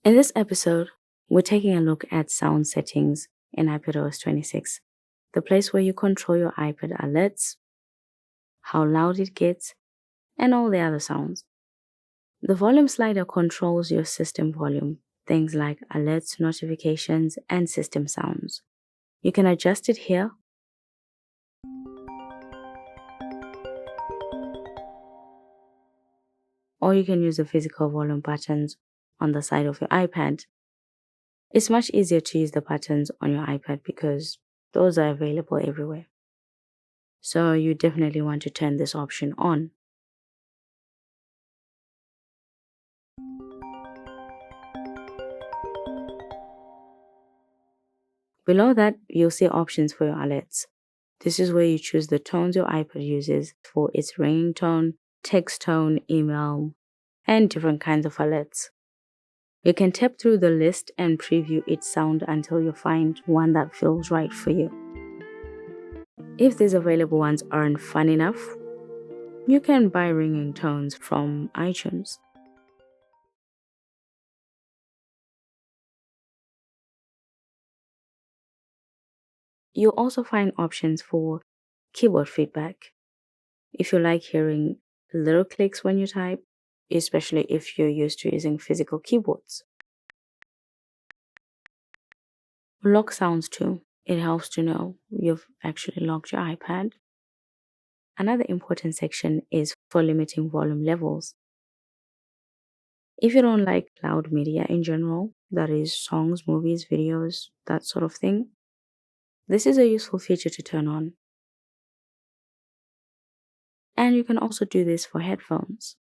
In this episode, we're taking a look at sound settings in iPadOS 26, the place where you control your iPad alerts, how loud it gets, and all the other sounds. The volume slider controls your system volume, things like alerts, notifications, and system sounds. You can adjust it here, or you can use the physical volume buttons on the side of your iPad. It's much easier to use the buttons on your iPad because those are available everywhere. So you definitely want to turn this option on. Below that, you'll see options for your alerts. This is where you choose the tones your iPad uses for its ringing tone, text tone, email, and different kinds of alerts. You can tap through the list and preview each sound until you find one that feels right for you. If these available ones aren't fun enough, you can buy ringing tones from iTunes. You'll also find options for keyboard feedback. If you like hearing little clicks when you type, especially if you're used to using physical keyboards. Lock sounds too. It helps to know you've actually locked your iPad. Another important section is for limiting volume levels. If you don't like loud media in general, that is songs, movies, videos, that sort of thing, this is a useful feature to turn on. And you can also do this for headphones.